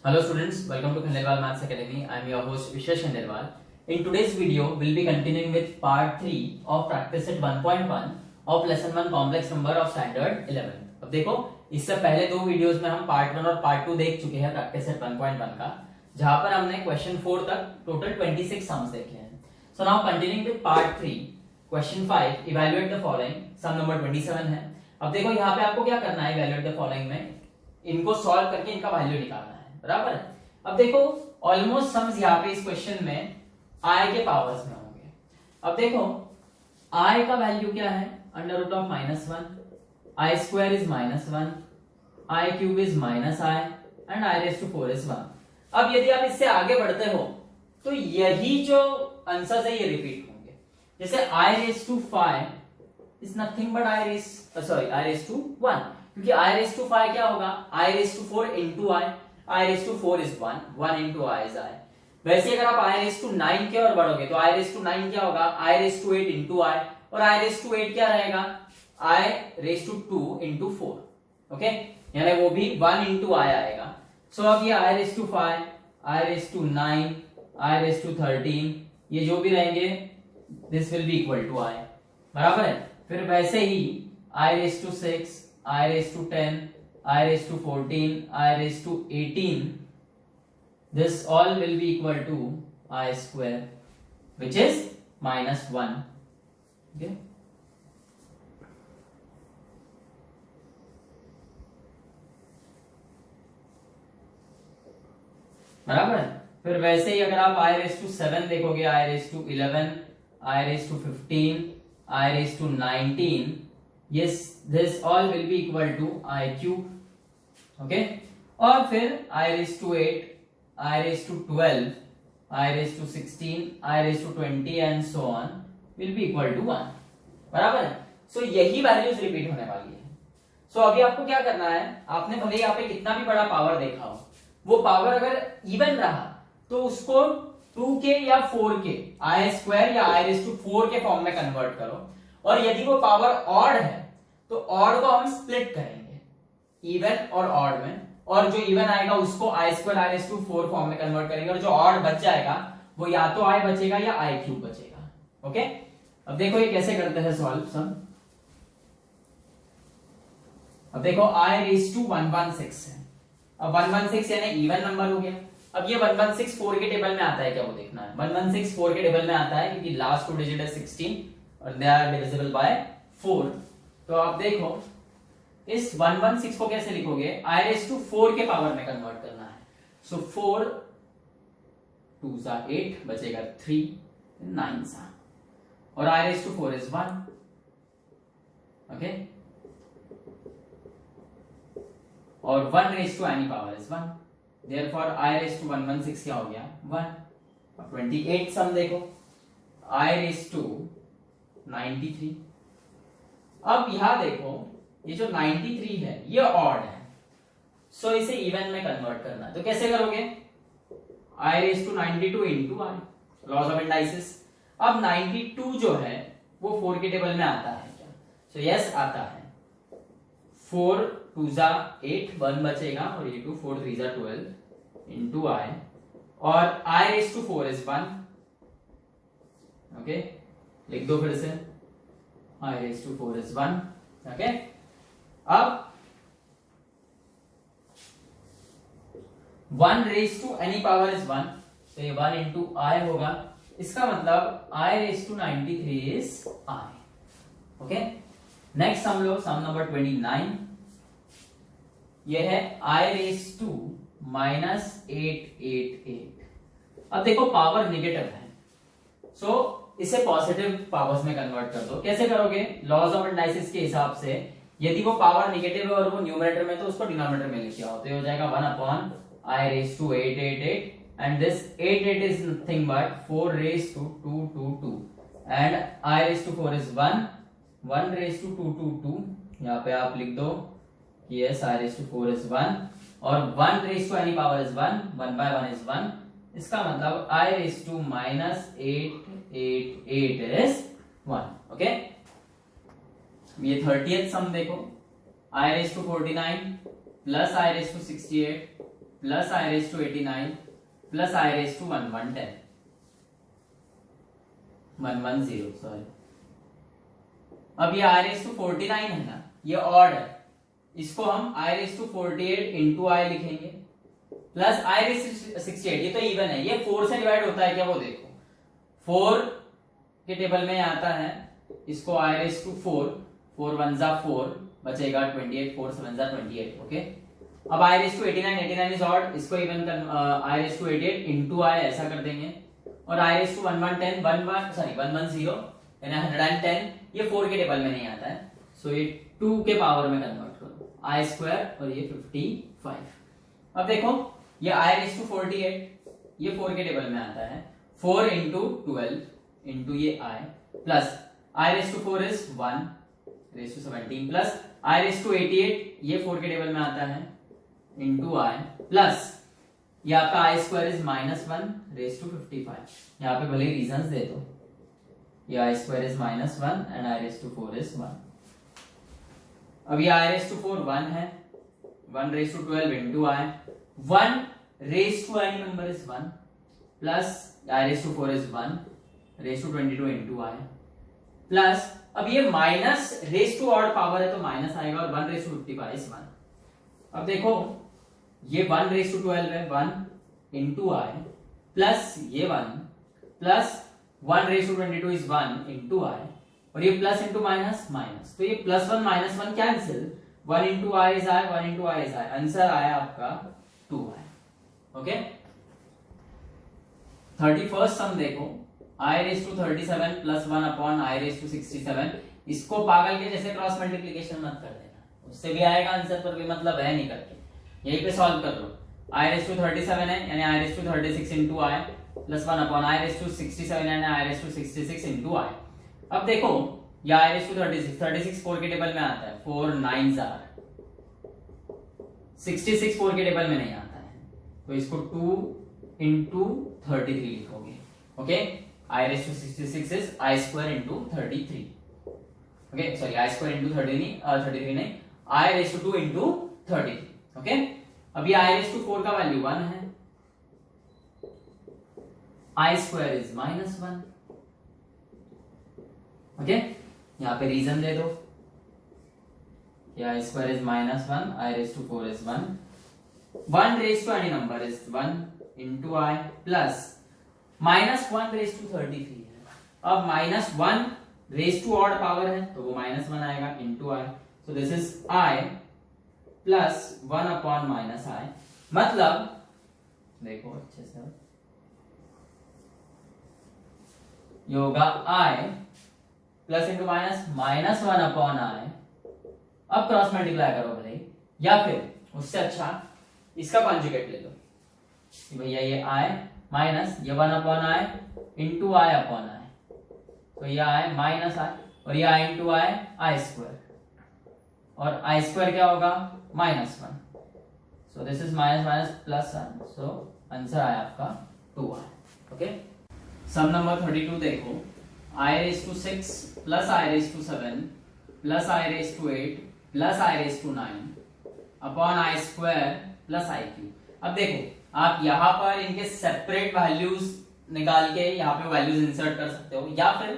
Hello students, welcome to Khandelwal Maths Academy. I am your host Vishesh Khandelwal. In today's video, we'll be continuing with part 3 of practice set 1.1 of lesson 1 complex number of standard 11. अब देखो, इससे पहले दो videos में हम part 1 और part 2 देख चुके हैं प्रैक्टिस सेट 1.1 का, जहां पर हमने क्वेश्चन 4 तक टोटल 26 सम्स देखे हैं. So now continuing with part 3, question 5, evaluate the following. Sum number 27 है. अब देखो यहाँ पे आपको क्या करना है इवैल्यूएट द फॉलोइंग में, इनको सॉल्व करके इनका वैल्यू निकालना है. बराबर है. अब देखो ऑलमोस्ट सम्स यहाँ पे इस क्वेश्चन में i के पावर्स में होंगे. अब देखो i का वैल्यू क्या है, under root of -1, i square is -1, i cube is -i and i raise to 4 is 1. अब यदि आप इससे आगे बढ़ते हो तो यही जो आंसर है ये रिपीट होंगे. जैसे i raise to 5 is nothing but i raise to 1, क्योंकि i रेज टू 5 क्या होगा, i raise to 4 into i raise to 4 is 1 into i is i. वैसे अगर आप i रेज टू 9 के और बढ़ोगे तो i रेज टू 9 क्या होगा, i raise to 8 into i, और i रेज टू 8 क्या रहेगा, i raise to 2 into 4. Okay, यानी वो भी 1 इंटू i आएगा. सो अब ये i raise to 5, i raise to 9, i raise to 13, ये जो भी रहेंगे this will be equal to i. बराबर है. फिर वैसे ही i रेज टू 6, i रेज टू 10, i raised to 14, i raised to 18, this all will be equal to I square, which is -1. Okay. बराबर है. फिर वैसे ही अगर आप i raised to 7 देखोगे, i raised to 11, i raised to 15, i raised to 19, yes, this all will be equal to i cube. Okay, और फिर i raise to 8, i raise to 12, i raise to 16, i raise to 20 and so on will be equal to 1. बराबर है. सो यही values repeat होने वाली है. सो अभी आपको क्या करना है, आपने भले यहाँ पे कितना भी बड़ा पावर देखा हो, वो पावर अगर इवन रहा तो उसको 2k या 4k i स्क्वायर या i रेज टू 4 के फॉर्म में कन्वर्ट करो, और यदि वो पावर ऑड है तो ऑड को हम स्प्लिट करेंगे इवन और ऑड में, और जो इवन आएगा उसको i square i raise to 4 form में कन्वर्ट करेंगे, और जो ऑड बच जाएगा वो या तो i बचेगा या i क्यूब बचेगा. ओके, अब देखो ये कैसे करते हैं सॉल्व सम. अब देखो i रेज टू 116 है. अब 116 यानी इवन नंबर हो गया. अब ये 116 4 के टेबल में आता है क्या, वो देखना है. 116 4 के टेबल में आता है क्योंकि लास्ट टू डिजिट है 16 और दे आर डिविजिबल बाय 4. तो आप देखो इस 116 को कैसे लिखोगे, i रेज टू 4 के पावर में कन्वर्ट करना है. सो 4 2 सा 8 बचेगा 3 9 सा, और i raise to 4 is 1. Okay, और 1 raise to any power is 1, therefore i raise to 116 क्या हो गया 1. अब 28 सम देखो, i रेज टू 93. अब यहां देखो ये जो 93 है ये ऑड है, सो इसे इवन में कन्वर्ट करना है. तो कैसे करोगे, i raise to 92 into i, laws of indices. अब 92 जो है वो 4 के टेबल में आता है क्या, सो यस आता है. 4 2 जा 8 1 बचेगा, और ये 2 4 3 जा 12 इंटू i, और i raise to 4 is 1. Okay, लिख दो फिर से, i raise to 4 is 1. Okay, अब 1 raise to any power is 1, तो ये 1 इंटू आई होगा. इसका मतलब i raise to 93 is i. Okay, next हम लोग सम नंबर 29. ये है i रेज टू -888. अब देखो पावर नेगेटिव है, सो इसे पॉजिटिव पावर्स में कन्वर्ट कर दो. कैसे करोगे, लॉज ऑफ इंडाइसिस के हिसाब से यदि वो पावर नेगेटिव है और वो न्यूमरेटर में तो उसको डिनोमिनेटर में लिख आओ, तो ये हो जाएगा 1 upon i raise to 888, and this 88 is nothing but 4 raise to 222, and i raise to 4 is 1, 1 raise to 222. यहाँ पे आप लिख दो कि yes i raise to 4 is 1, और 1 raise to any power is 1, 1 by 1 is 1. इसका मतलब i raise to -888 is 1. Okay, ये 30th सम देखो, i raise to 49 plus i raise to 68 plus I raise to 89 plus I raise to 110 110 sorry. अब ये i raise to 49 है ना, ये odd है, इसको हम आई रेस टू 48 इंटू आई लिखेंगे प्लस आई रेस टू 68, ये तो इवन है, ये 4 से डिवाइड होता है क्या वो देखो, 4 के टेबल में आता है, इसको आई रेस टू 4 4 1 जा 4 बचेगा 28 4 7 जा 28। ओके, अब आई रेस टू 89 इज ऑड, इसको इवन कर आई रेस टू 88 इंटू आई ऐसा कर देंगे, और आई रेस टू 110 110 यानी 110 ये 4 के टेबल में नहीं आता है, सो ये 2 के पावर में कन्वर्ट करो आई स्क्वायर और ये 55। अब देखो ये आई रेस टू 48 ये 4 के टेबल में आता है, 4 इंटू 12 इंटू ये i plus I raise to 4 is 1 raise to 17 plus I raise to 88 ये 4 के टेबल में आता है इंटू आई प्लस ये आपका i square is -1 raise to 55। यहाँ पे भले रीजंस दे दो, ये i square is -1 and i raise to 4 is 1। अब ये आई रेस टू 4 1 है, 1 raise to 12 into I, 1 raise to any number is 1 plus I raise to 4 is 1 raise to 22 into I plus अब ये minus raise to odd power है तो minus आएगा और 1 raise to 55 is 1। अब देखो ये 1 रेस टू 12 है 1 इंटू आई प्लस ये 1 plus 1 raise to 22 is 1 into i और ये प्लस इंटू माइनस माइनस, तो ये +1 -1 cancel, 1 into i is i 1 into i is i, answer आया आपका 2 आई। ओके, 31st सम देखो i raise to 37 plus 1 upon I raise to 67, इसको पागल के जैसे क्रॉस मल्टीप्लिकेशन मत कर देना, उससे भी आएगा आंसर पर भी मतलब है नहीं करके, यहीं पे सॉल्व कर लो। आई रेस टू 37 है यानी i raise to 36 into I plus 1 upon I raise to 67 यानी i raise to 66 into i. अब देखो ये आई रेस टू 36 4 के टेबल में आता है, 4 9 आर 66 4 के टेबल में नहीं आता है, तो इसको 2 इंटू 33 लिखोगे। Okay, I raise to 66 is I square into 33। Okay sorry I square into 33 नहीं, I raise to 2 into 33। Okay, अब ये आई रेस टू 4 का वैल्यू 1 है, आई स्क्वायर इज -1। ओके, यहाँ पे रीजन दे दो, i square is -1 i raise to 4 is 1 1 raise to any number is 1 into I plus -1 raise to 33 है, अब -1 रेस टू ऑड पावर है तो वो -1 आएगा into i, so this is i plus 1 upon minus i, मतलब देखो अच्छे से ये होगा i plus into minus -1 upon i. अब क्रॉस मल्टीप्लाई करो भले, या फिर उससे अच्छा इसका कॉन्जुगेट ले लो भैया, ये आई माइनस ये 1 अपॉन आई इंटू आई अपॉन आई, तो ये आई माइनस आई और ये आई इंटू आई आई स्क्वायर, और आई स्क्वायर क्या होगा -1, so this is minus plus 1, so answer आया आपका 2 आई। ओके, सम नंबर 32 देखो i raise to 6 plus I raise to 7 plus I raise to 8 plus I raise to 9 upon i square plus i cube. अब देखो आप यहाँ पर इनके separate values निकाल के यहाँ पे वैल्यूज इंसर्ट कर सकते हो, या फिर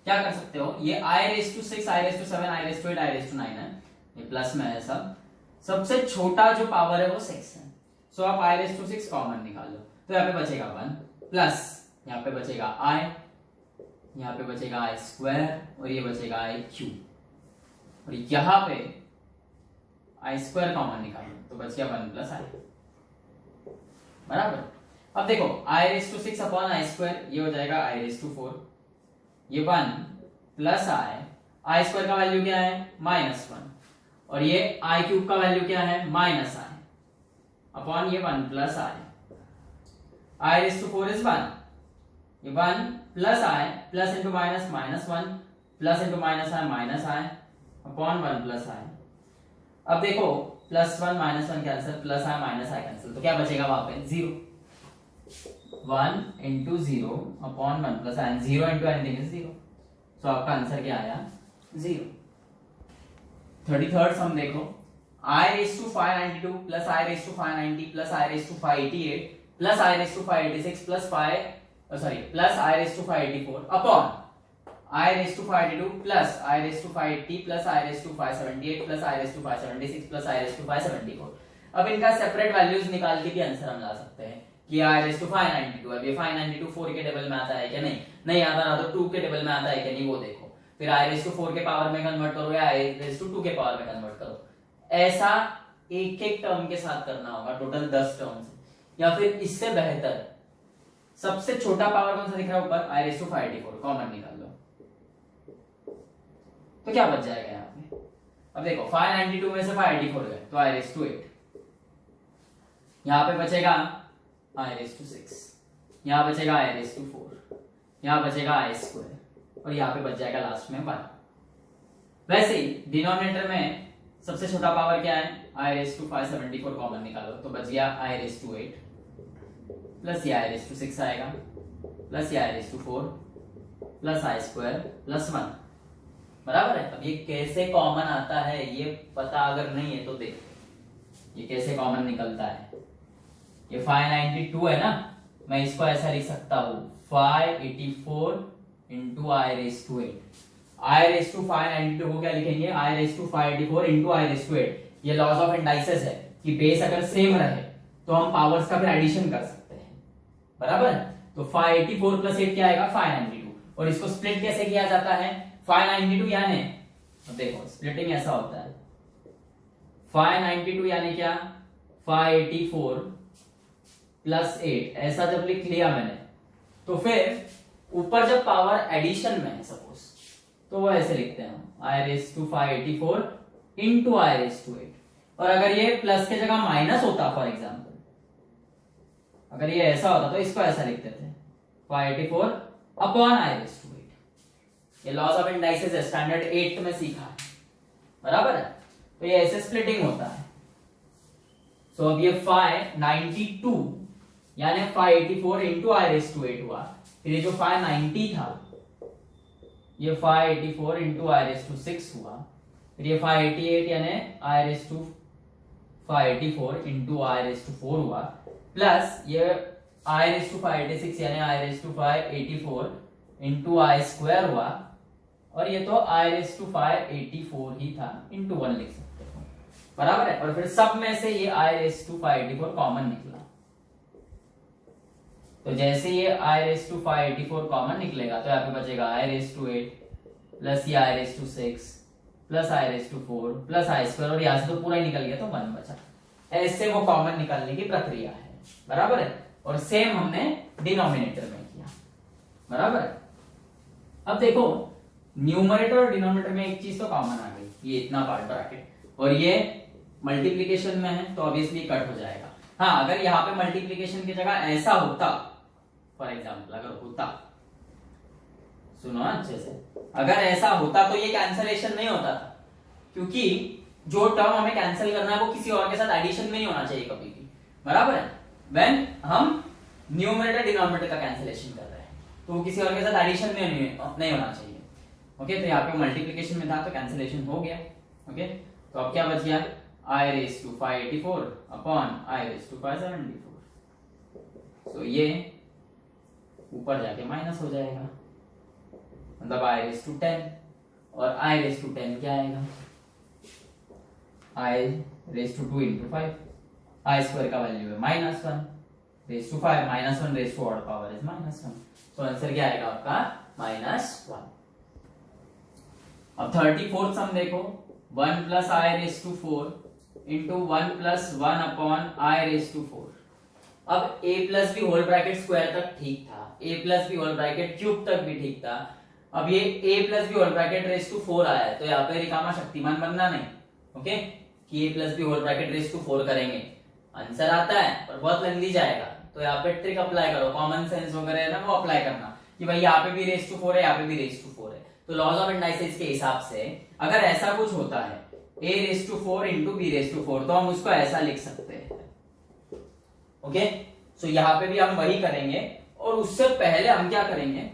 क्या कर सकते हो, ये i raise to 6 i raise to 7 i raise to 8 i raise to 9 है, ये प्लस में है सब, सबसे छोटा जो पावर है वो 6 है, सो आप आई रेस टू 6 कॉमन निकालो, तो यहाँ पे बचेगा 1 प्लस यहाँ पे बचेगा आई, यहाँ पे बचेगा आई स्क्वायर और ये बचेगा आई क्यूब, और यहाँ पे आई स्क्वायर कॉमन निकालो तो बच गया 1 प्लस आई, बराबर। अब देखो i raise to 6 upon i square ये हो जाएगा आई रेस टू 4, ये 1 प्लस आई स्क्वायर का वैल्यू क्या है -1 और ये आई क्यूब का वैल्यू क्या है -i अपॉन ये 1 plus I raise to 4 is 1, ये 1 plus i plus into minus -1 plus into minus i upon 1 plus i. अब देखो +1 -1 cancel, plus i minus i cancel, तो क्या बचेगा वहां पे 0, 1 into 0 upon 1 plus i, 0 into anything is 0, so आपका answer क्या आया 0। 33rd सम देखो i raise to 592 plus I raise to 590 plus I raise to 588 plus I raise to 586 plus plus I raise to 584 upon I raise to 582 plus I raise to 580 plus I raise to 578 plus I raise to 576 plus I raise to 574। अब इनका separate values निकाल के भी answer हम ला सकते हैं कि आई raise to 592, अब ये 592 4 के टेबल में आता है क्या, नहीं आता ना, तो 2 के टेबल में आता है क्या, नहीं, वो देखो। फिर आई रेस टू 4 के पावर में कन्वर्ट करो या आई रेस टू 2 के पावर में कन्वर्ट करो। ऐसा एक एक टर्म के साथ करना होगा, टोटल 10 टर्म्स। या फिर इससे बेहतर सबसे छोटा पावर कौन सा दिख रहा है ऊपर, आई रेस टू 584, कॉमन निकाल लो तो क्या बच जाएगा यहाँ पे। अब देखो 592 में से 584 गए तो आई रेस टू 8, यहाँ पे बचेगा आई रेस टू 6, यहाँ बचेगा आई रेस टू 4, यहाँ बचेगा आई स्क्वायर और यहाँ पे बच जाएगा लास्ट में 1। वैसे ही डिनोमिनेटर में सबसे छोटा पावर क्या है, आई रेस टू 574, कॉमन निकालो तो बच गया आई रेस टू 8 प्लस ये आई रेस टू 6 आएगा प्लस ये i raise to 4 plus i square plus 1, बराबर है। अब ये कैसे कॉमन आता है ये पता अगर नहीं है तो देख, ये कैसे कॉमन निकलता है। ये 592 है ना, मैं इसको ऐसा लिख सकता हूं 584 into i raise to 8। I raise to 592 को क्या लिखेंगे, i raise to 584 into i raise to 8। ये लॉज ऑफ इंडाइसेस है कि बेस अगर सेम रहे तो हम पावर्स का फिर एडिशन कर सकते हैं, बराबर। तो 584 प्लस 8 क्या आएगा 592, और इसको स्प्लिट कैसे किया जाता है 592 यानी, अब देखो स्प्लिटिंग ऐसा होता है 592 यानी क्या 584 प्लस 8, ऐसा जब लिख लिया मैंने तो फिर ऊपर जब पावर एडिशन में है सपोज तो वो ऐसे लिखते हैं i raise to 584 into i raise to 8। और अगर ये प्लस के जगह माइनस होता, फॉर एग्जाम्पल अगर ये ऐसा होता तो इसको ऐसा लिखते थे 584 अपॉन आई रेस टू 8। ये लॉस ऑफ इंडाइसेस है, स्टैंडर्ड 8 में सीखा है, बराबर है। तो ये ऐसे स्प्लिटिंग होता है। सो अब ये 592 यानी 584 इंटू आई रेस टू 8 हुआ। फिर ये जो 590 था ये 584 इंटू आई रेस टू 6 हुआ। फिर ये 588 यानी i raise to 584 into i raise to 4 हुआ, प्लस ये आई रेस टू 586 यानी i raise to 584 into i square हुआ, और ये तो आई रेस टू 584 ही था, इंटू 1 लिख सकते हो, बराबर है। और फिर सब में से ये आई रेस टू 584 कॉमन निकला। तो जैसे ये आई रेस टू 584 कॉमन निकलेगा तो यहाँ पे बचेगा आई रेस टू 8 प्लस ये i raise to 6 plus I raise to 4 plus i square, और यहाँ से तो पूरा ही निकल गया तो 1 बचा। ऐसे वो कॉमन निकालने की प्रक्रिया है, बराबर है। और सेम हमने डिनोमिनेटर में किया, बराबर है। अब देखो न्यूमरेटर और डिनोमिनेटर में एक चीज तो कॉमन आ गई, ये इतना पार्ट ब्रैकेट, और ये मल्टीप्लीकेशन में है तो ऑब्वियसली कट हो जाएगा। हाँ, अगर यहाँ पे मल्टीप्लीकेशन की जगह ऐसा होता, फॉर एग्जाम्पल अगर होता, सुनो अच्छे से, अगर ऐसा होता तो ये कैंसलेशन नहीं होता था, क्योंकि जो टर्म हमें कैंसिल करना है वो किसी और के साथ एडिशन में नहीं होना चाहिए कभी भी, बराबर है। व्हेन हम न्यूमरेटर डिनोमिनेटर का कैंसिलेशन कर रहे हैं तो वो किसी और के साथ एडिशन में नहीं होना चाहिए। ओके, तो यहाँ पे मल्टीप्लीकेशन में था तो कैंसिलेशन हो गया। ओके, तो अब क्या बच गया, i raise to 584 upon I raise to 574। तो ये ऊपर जाके माइनस हो जाएगा, मतलब आई रेस टू 10, और आई रेस टू 10 क्या आएगा, i raise to 2 into 5, i square का वैल्यू है -1 raise to 5, -1 raise to odd power is -1। तो आंसर क्या आएगा आपका -1। अब 34th सम देखो, 1 plus I raise to 4 into 1 plus 1 upon I raise to 4। अब a plus B whole bracket square तक ठीक था, a plus B whole bracket cube तक भी ठीक था। अब ये a plus B whole bracket raise to 4 आया है तो यहाँ पे रिकामा शक्तिमान बनना नहीं। ओके, कि a plus B whole bracket raise to 4 करेंगे, आंसर आता है पर बहुत लंबी जाएगा। तो यहाँ पे ट्रिक अप्लाई करो, कॉमन सेंस वगैरह है ना वो अप्लाई करना कि भाई यहाँ पे भी रेस टू 4 है, यहाँ पे भी रेस टू 4 है। तो लॉज ऑफ इंडाइसेस के हिसाब से अगर ऐसा कुछ होता है a raise to 4 into B raise to 4 तो हम उसको ऐसा लिख सकते हैं। ओके, सो यहाँ पे भी हम वही करेंगे, और उससे पहले हम क्या करेंगे,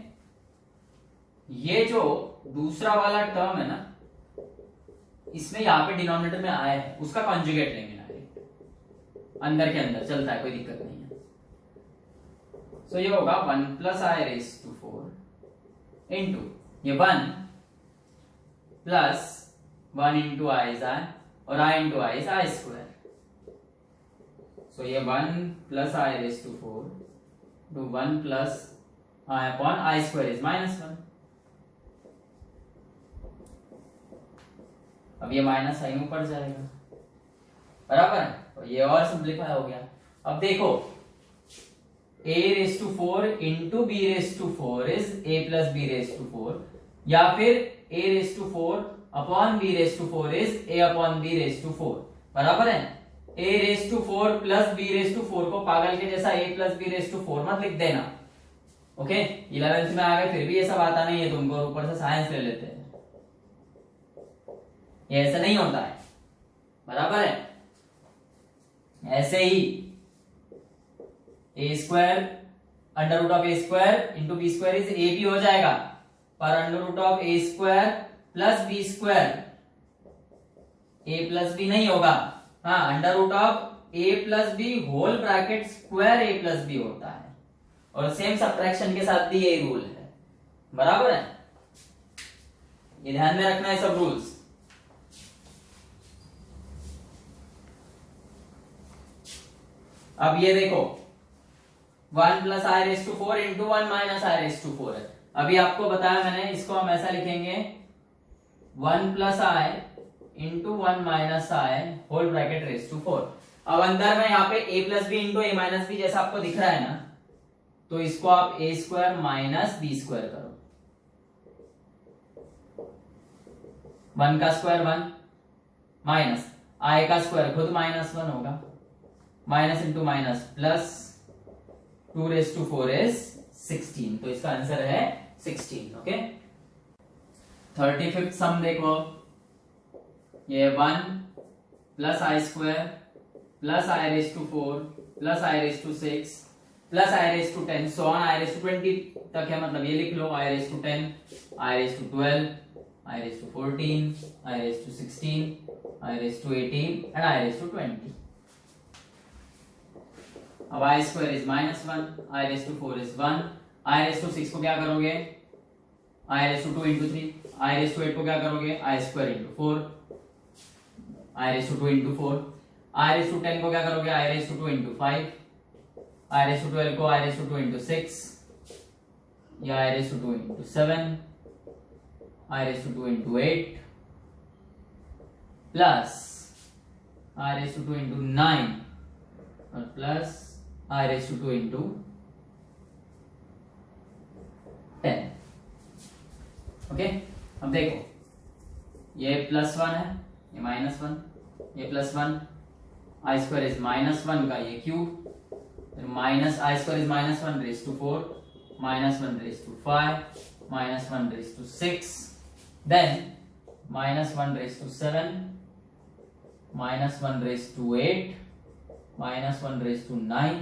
ये जो दूसरा वाला टर्म है ना इसमें यहाँ पे डिनोमिनेटर में आया है उसका कॉन्जुगेट लेंगे डायरेक्ट, अंदर के अंदर चलता है, कोई दिक्कत नहीं है। सो ये होगा 1 plus I raise to 4 into ये 1 plus 1 into i is i और i into i is I square. So ये 1 plus I raise to 4 to 1 plus i upon i square is -1। अब ये माइनस साइन ऊपर जाएगा, बराबर है, तो ये और सिंप्लीफाई हो गया। अब देखो a raise to 4 into B raise to 4 is a plus b raise to 4, या फिर a raise to 4 upon b raise to 4 is a upon b raise to 4, बराबर है। a raise to 4 plus b raise to 4 को पागल के जैसा a plus b raise to 4 मत लिख देना, ओके। 11th में आ गए फिर भी ये सब आता नहीं है तुमको, ऊपर से साइंस ले लेते हैं, ये ऐसा नहीं होता है, बराबर है। ऐसे ही a square under root of a square into b square is a भी हो जाएगा, पर under root of a square plus b square a plus b नहीं होगा, हाँ under root of a plus B whole bracket square a plus b होता है, और सेम सब्ट्रैक्शन के साथ भी यही रूल है, बराबर है। ये ध्यान में रखना है सब रूल्स। अब ये देखो 1 plus I raise to 4 into 1 minus i raise to 4 है। अभी आपको बताया मैंने, इसको हम ऐसा लिखेंगे 1 plus i into 1 minus i whole bracket raise to 4। अब अंदर में यहाँ पे a plus b into a minus b जैसा आपको दिख रहा है ना, तो इसको आप a square minus b square करो, 1 का स्क्वायर 1 माइनस i का स्क्वायर खुद -1 होगा, minus into minus plus 2 raise to 4 is 16, तो इसका आंसर है 16, ओके। 35th सम देखो, ये 1 plus i square plus I raise to 4 plus I raise to 6 plus I raise to 10 so on i raise to 20 तक है, मतलब ये लिख लो i raise to 10, i raise to 12, i raise to 14, i raise to 16, i raise to 18 and i raise to 20। अब i square is -1, i raise to 4 is 1, i raise to 6 को क्या करोगे, i raise to 2 into 3, i raise to 8 को क्या करोगे, i square into 4, i raise to 2 into 4, i raise to 10 को क्या करोगे, i raise to 2 into 5, i raise to 12 को आई रेस टू 2 इंटू 6, या i raise to 2 into 7, i raise to 2 into 8 plus I raise to 2 into 9 और plus I raise to 2 into 10, okay. अब देखो ये +1 है, ये -1, ये +1, आई स्क्वायर इज -1 का ये क्यूब, फिर minus i square is -1 raise to 4, -1 raise to 5, -1 raise to 6, then -1 raise to 7, -1 raise to 8, -1 raise to 9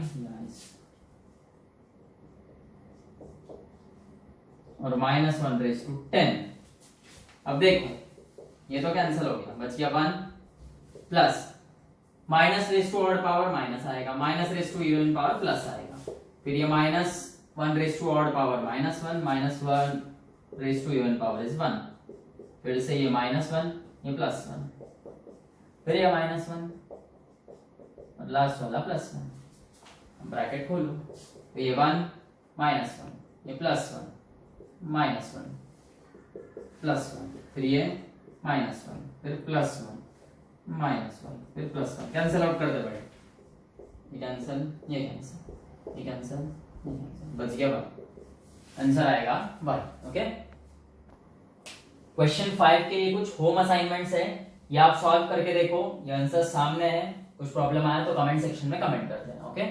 और -1 रेस टू 10। अब देखो ये तो कैंसिल हो गया, बच गया 1 plus minus raise to odd power minus आएगा, minus raise to even power plus आएगा, फिर ये -1 raise to odd power -1, -1 raise to even power is 1, फिर से ये -1, ये +1, फिर ये -1 और लास्ट वाला +1, ब्रैकेट खोलो, तो ये 1 -1, ये +1 -1 +1, फिर ये -1, फिर +1 -1, फिर +1, कैंसिल आउट कर दे बड़े, ये कैंसिल, ये कैंसिल, ये कैंसिल, ये कैंसिल, बच गया 1, आंसर आएगा 1, ओके। क्वेश्चन 5 के ये कुछ होम असाइनमेंट्स है, ये आप सॉल्व करके देखो, ये आंसर सामने है, कुछ प्रॉब्लम आया तो कमेंट सेक्शन में कमेंट कर देना, ओके।